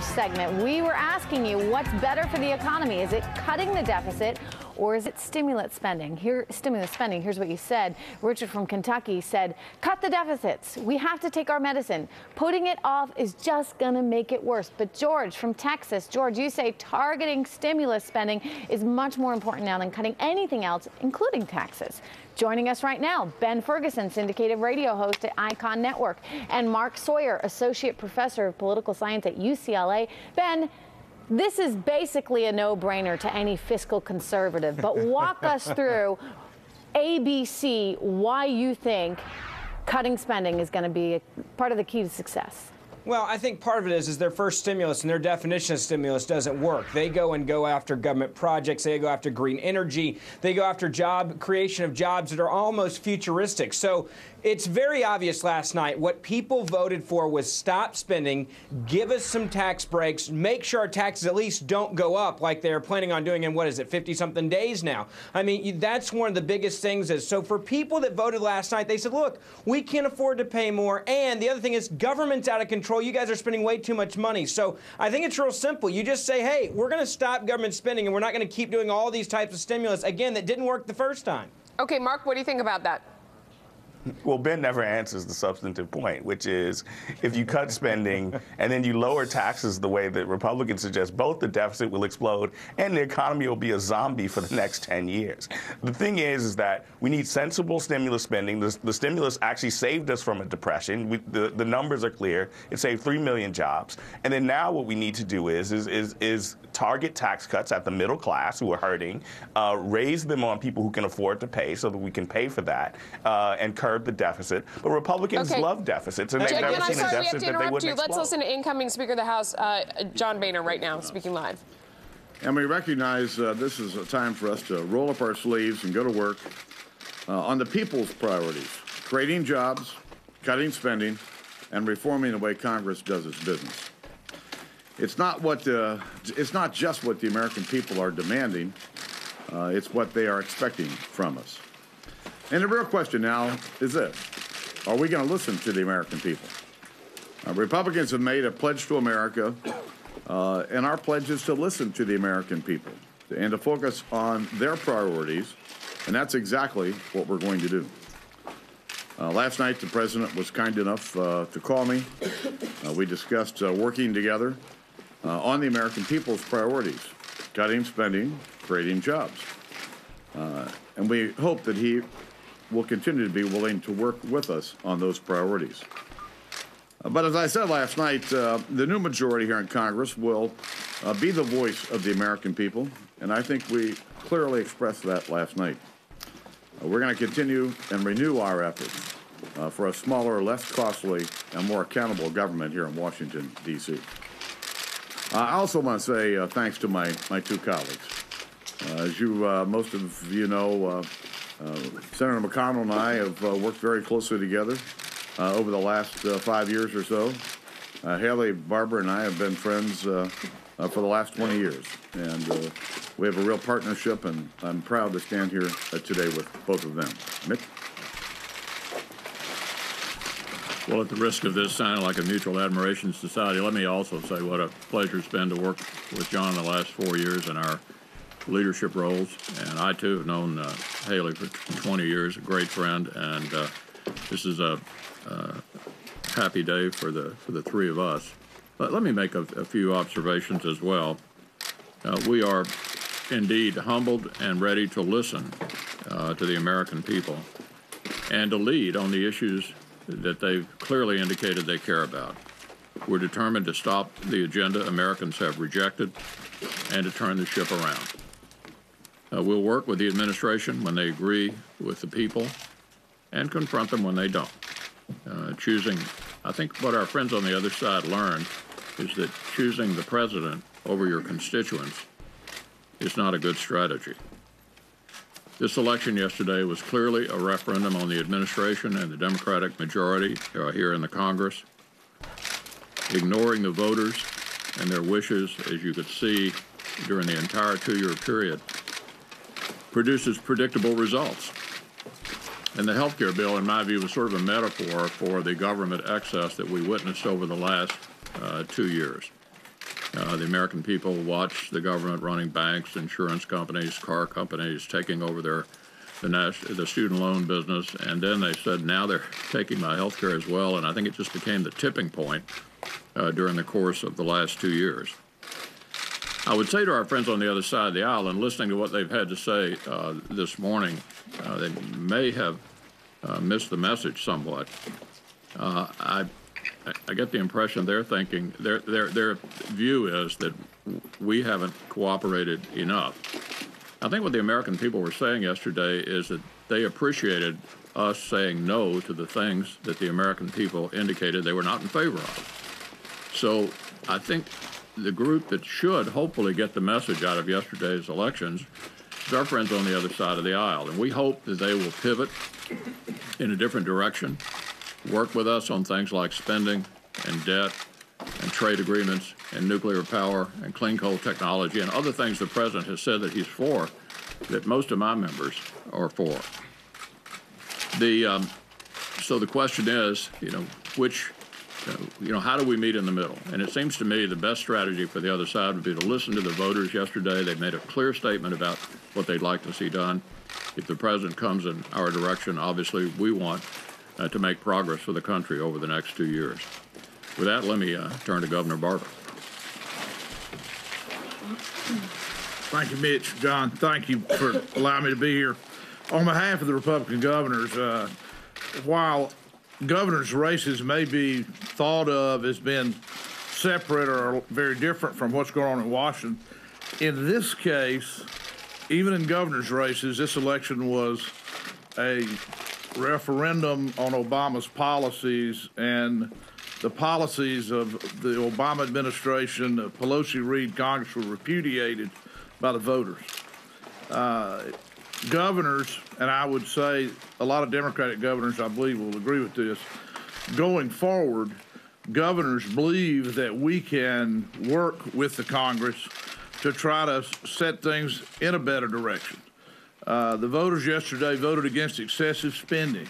first segment, we were asking you what's better for the economy. Is it cutting the deficit or is it stimulus spending? Here's what you said. Richard from Kentucky said, cut the deficits. We have to take our medicine. Putting it off is just going to make it worse. But George from Texas, George, you say targeting stimulus spending is much more important now than cutting anything else, including taxes. Joining us right now, Ben Ferguson, syndicated radio host at Icon Network, and Mark Sawyer, associate professor of political science at UCLA. Ben, this is basically a no-brainer to any fiscal conservative, but walk us through ABC, why you think cutting spending is going to be part of the key to success. Well, I think part of it is their first stimulus and their definition of stimulus doesn't work. They go after government projects. They go after green energy. They go after creation of jobs that are almost futuristic. So it's very obvious last night what people voted for was stop spending, give us some tax breaks, make sure our taxes at least don't go up like they're planning on doing in, 50-something days now. I mean, that's one of the biggest things. So for people that voted last night, they said, look, we can't afford to pay more. And the other thing is government's out of control. You guys are spending way too much money. So I think it's real simple. You just say, hey, we're going to stop government spending and we're not going to keep doing all these types of stimulus, again, that didn't work the first time. Okay, Mark, what do you think about that? Well, Ben never answers the substantive point, which is if you cut spending and then you lower taxes the way that Republicans suggest, both the deficit will explode and the economy will be a zombie for the next 10 years. The thing is that we need sensible stimulus spending. The stimulus actually saved us from a depression. The numbers are clear. It saved 3 million jobs. And then now what we need to do is target tax cuts at the middle class who are hurting, raise them on people who can afford to pay so that we can pay for that, and curb the deficit. But Republicans love deficits, and they've never seen a deficit that they wouldn't explode. Let's listen to incoming Speaker of the House, John Boehner, right now, speaking live. And we recognize this is a time for us to roll up our sleeves and go to work on the people's priorities, creating jobs, cutting spending, and reforming the way Congress does its business. It's not just what the American people are demanding, it's what they are expecting from us. And the real question now is this: are we going to listen to the American people? Republicans have made a pledge to America, and our pledge is to listen to the American people and to focus on their priorities, and that's exactly what we're going to do. Last night, the president was kind enough to call me. We discussed working together on the American people's priorities, cutting spending, creating jobs. And we hope that he will continue to be willing to work with us on those priorities. But as I said last night, the new majority here in Congress will be the voice of the American people, and I think we clearly expressed that last night. We're going to continue and renew our efforts for a smaller, less costly, and more accountable government here in Washington, D.C. I also want to say thanks to my two colleagues. As most of you know, Senator McConnell and I have worked very closely together over the last 5 years or so. Haley Barbour and I have been friends for the last 20 years, and we have a real partnership, and I'm proud to stand here today with both of them. Mick? Well, at the risk of this sounding like a mutual admiration society, let me also say what a pleasure it's been to work with John the last 4 years in our leadership roles, and I too have known Haley for 20 years, a great friend, and this is a happy day for the three of us. But let me make a few observations as well. We are indeed humbled and ready to listen to the American people and to lead on the issues that they've clearly indicated they care about. We're determined to stop the agenda Americans have rejected and to turn the ship around. We'll work with the administration when they agree with the people and confront them when they don't. I think what our friends on the other side learned is that choosing the president over your constituents is not a good strategy. This election yesterday was clearly a referendum on the administration and the Democratic majority here in the Congress. Ignoring the voters and their wishes, as you could see during the entire 2-year period, produces predictable results. And the health care bill, in my view, was sort of a metaphor for the government excess that we witnessed over the last 2 years. The American people watched the government running banks, insurance companies, car companies, taking over the student loan business, and then they said now they're taking my health care as well, and I think it just became the tipping point during the course of the last 2 years. I would say to our friends on the other side of the aisle, and listening to what they've had to say this morning, they may have missed the message somewhat. I get the impression they're thinking, their view is that we haven't cooperated enough. I think what the American people were saying yesterday is that they appreciated us saying no to the things that the American people indicated they were not in favor of. So I think the group that should hopefully get the message out of yesterday's elections is our friends on the other side of the aisle. And we hope that they will pivot in a different direction, work with us on things like spending and debt and trade agreements and nuclear power and clean coal technology and other things the president has said that he's for, that most of my members are for. So the question is, how do we meet in the middle? And it seems to me the best strategy for the other side would be to listen to the voters yesterday. They made a clear statement about what they'd like to see done. If the president comes in our direction, obviously we want to make progress for the country over the next 2 years. With that, let me turn to Governor Barbour. Thank you, Mitch. John, thank you for allowing me to be here. On behalf of the Republican governors, while governors' races may be thought of as being separate or very different from what's going on in Washington, in this case, even in governors' races, this election was a referendum on Obama's policies, and the policies of the Obama administration, the Pelosi-Reed Congress, were repudiated by the voters. Governors, and I would say a lot of Democratic governors, I believe, will agree with this, going forward, governors believe that we can work with the Congress to try to set things in a better direction. The voters yesterday voted against excessive spending,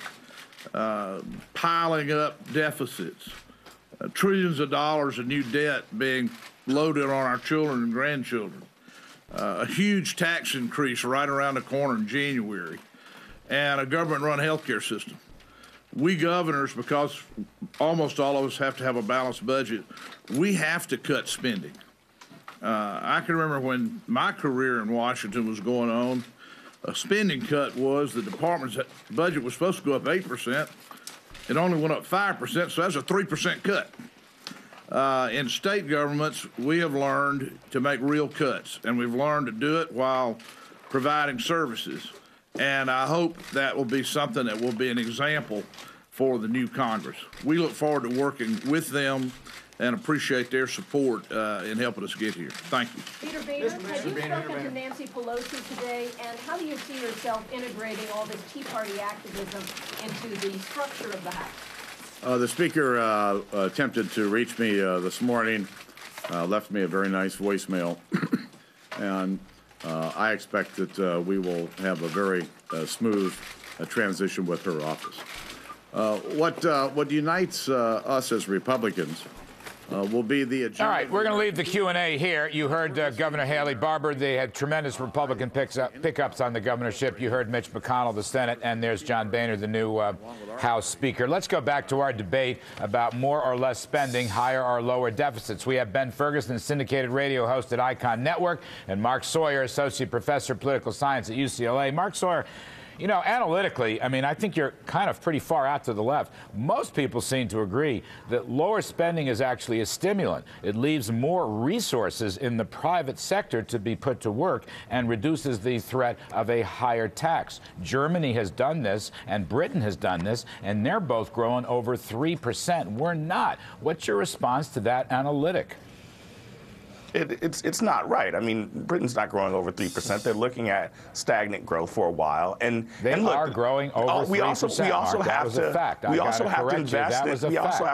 piling up deficits, trillions of dollars of new debt being loaded on our children and grandchildren, a huge tax increase right around the corner in January, and a government-run healthcare system. We governors, because almost all of us have to have a balanced budget, we have to cut spending. I can remember when my career in Washington was going on, a spending cut was the department's budget was supposed to go up 8%. It only went up 5%, so that's a 3% cut. In state governments, we have learned to make real cuts, and we've learned to do it while providing services. And I hope that will be something that will be an example for the new Congress. We look forward to working with them and appreciate their support in helping us get here. Thank you. Peter Boehner, have you spoken to Nancy Pelosi today, and how do you see yourself integrating all this Tea Party activism into the structure of the House? The Speaker attempted to reach me this morning, left me a very nice voicemail, and I expect that we will have a very smooth transition with her office. What unites us as Republicans will be the agenda. All right, we're going to leave the Q&A here. You heard Governor Haley Barbour. They had tremendous Republican pickups on the governorship. You heard Mitch McConnell, the Senate, and there's John Boehner, the new House Speaker. Let's go back to our debate about more or less spending, higher or lower deficits. We have Ben Ferguson, syndicated radio host at Icon Network, and Mark Sawyer, associate professor of political science at UCLA. Mark Sawyer, you know, analytically, I mean, I think you're kind of pretty far out to the left. Most people seem to agree that lower spending is actually a stimulant. It leaves more resources in the private sector to be put to work and reduces the threat of a higher tax. Germany has done this, and Britain has done this, and they're both growing over 3%. We're not. What's your response to that analytic? It's not right. I mean, Britain's not growing over 3%. They're looking at stagnant growth for a while, and they are growing over 3%. We also have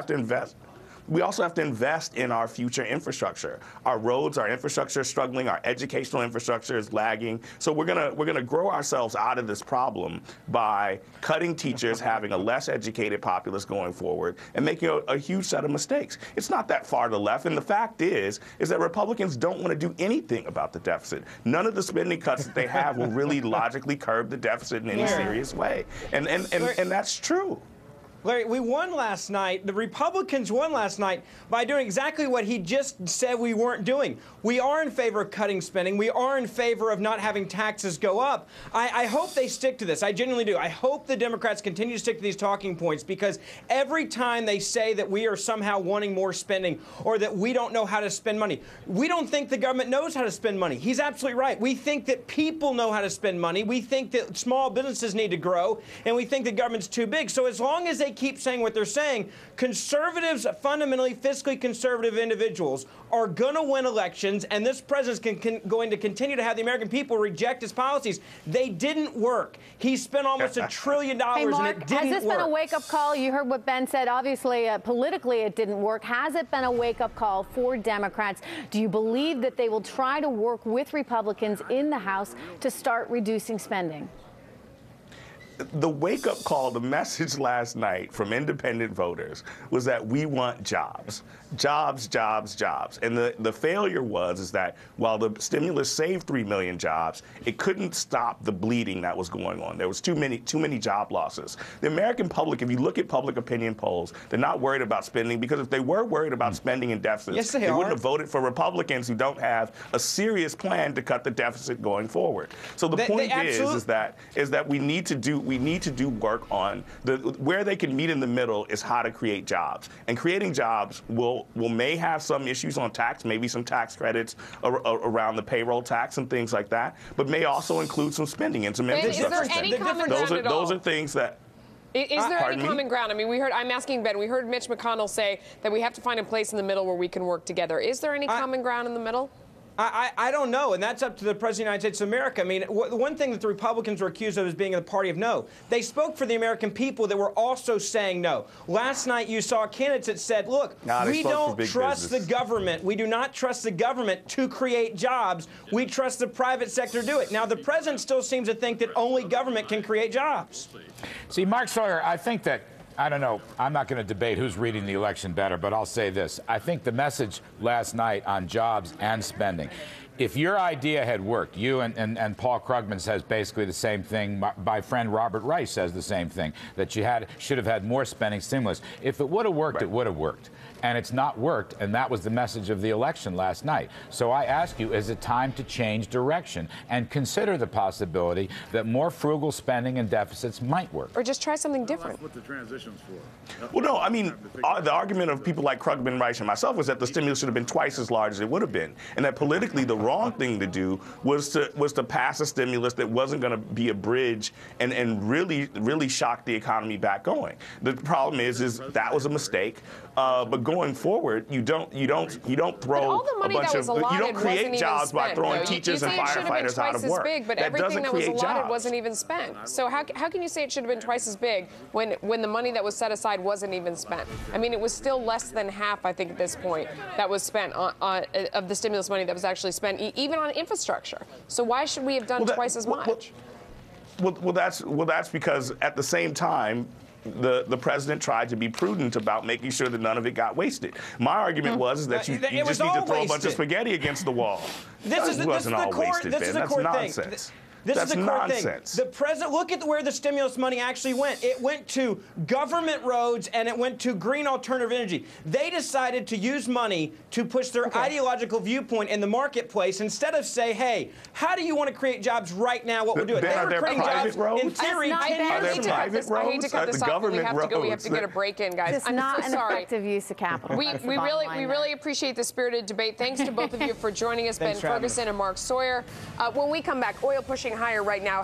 to invest. we also have to invest in our future infrastructure. Our roads, our infrastructure is struggling. Our educational infrastructure is lagging. So we're gonna grow ourselves out of this problem by cutting teachers, having a less educated populace going forward, and making a huge set of mistakes. It's not that far to the left, and the fact is that Republicans don't want to do anything about the deficit. None of the spending cuts that they have will really logically curb the deficit in any serious way, and that's true. Larry, we won last night. The Republicans won last night by doing exactly what he just said we weren't doing. We are in favor of cutting spending. We are in favor of not having taxes go up. I hope they stick to this. I genuinely do. I hope the Democrats continue to stick to these talking points, because every time they say that we are somehow wanting more spending or that we don't know how to spend money, we don't think the government knows how to spend money. He's absolutely right. We think that people know how to spend money. We think that small businesses need to grow, and we think the government's too big. So as long as they keep saying what they're saying, conservatives, fundamentally fiscally conservative individuals, are going to win elections, and this president's going to continue to have the American people reject his policies. They didn't work. He spent almost $1 trillion, hey, Mark, and it didn't work. Has this been a wake-up call? You heard what Ben said. Obviously, politically, it didn't work. Has it been a wake-up call for Democrats? Do you believe that they will try to work with Republicans in the House to start reducing spending? The wake-up call, the message last night from independent voters was that we want jobs. Jobs, jobs, jobs. And the failure is that while the stimulus saved 3 million jobs, it couldn't stop the bleeding that was going on. There was too many job losses. The American public, if you look at public opinion polls, they're not worried about spending, because if they were worried about spending and deficits, they wouldn't have voted for Republicans who don't have a serious plan to cut the deficit going forward. So the point is that we need to do work on where they can meet in the middle is how to create jobs. And creating jobs may have some issues on tax, maybe some tax credits around the payroll tax and things like that, but may also include some spending and some infrastructure. Is there any common ground at all? Those are things that. Is there any common ground? I mean, I'm asking Ben, we heard Mitch McConnell say that we have to find a place in the middle where we can work together. Is there any common ground in the middle? I don't know, and that's up to the President of the United States of America. I mean, the one thing that the Republicans were accused of is being the party of no. They spoke for the American people that were also saying no. Last night you saw candidates that said, look, we don't trust the government. We do not trust the government to create jobs. We trust the private sector to do it. Now, the president still seems to think that only government can create jobs. See, Mark Sawyer, I think that, I don't know, I'm not going to debate who's reading the election better, but I'll say this. I think the message last night on jobs and spending, if your idea had worked, you and Paul Krugman says basically the same thing. My friend Robert Rice says the same thing, that you should have had more spending stimulus. If it would have worked, it would have worked. And it's not worked, and that was the message of the election last night. So I ask you, is it time to change direction and consider the possibility that more frugal spending and deficits might work? Or just try something different? That's what the transition's for. Well, no, I mean, the argument of people like Krugman, Rice, and myself was that the stimulus should have been twice as large as it would have been, and that politically the wrong thing to do was to pass a stimulus that wasn't going to be a bridge and really shock the economy back going. The problem is that was a mistake. But going forward, you don't throw a bunch of you don't create jobs by throwing teachers and firefighters out of work. Big, but that everything that was allotted jobs. wasn't even spent. So how can you say it should have been twice as big when the money that was set aside wasn't even spent? I mean, it was still less than half, I think, at this point that was spent of the stimulus money that was actually spent, even on infrastructure. So why should we have done twice as much? Well, that's because at the same time, the president tried to be prudent about making sure that none of it got wasted. My argument was that you just need to throw a bunch of spaghetti against the wall. This wasn't all wasted, Ben. That's nonsense. This is the core thing. The president, look at where the stimulus money actually went. It went to government roads and it went to green alternative energy. They decided to use money to push their ideological viewpoint in the marketplace instead of say, hey, how do you want to create jobs right now? What we'll do it. Are there private roads? In theory, 10 years are there private roads? I hate to cut this off, but we have to get a break in, guys. It's not an effective use of capital. We really appreciate the spirited debate. Thanks to both of you for joining us, Ben Ferguson and Mark Sawyer. When we come back, oil pushing higher right now.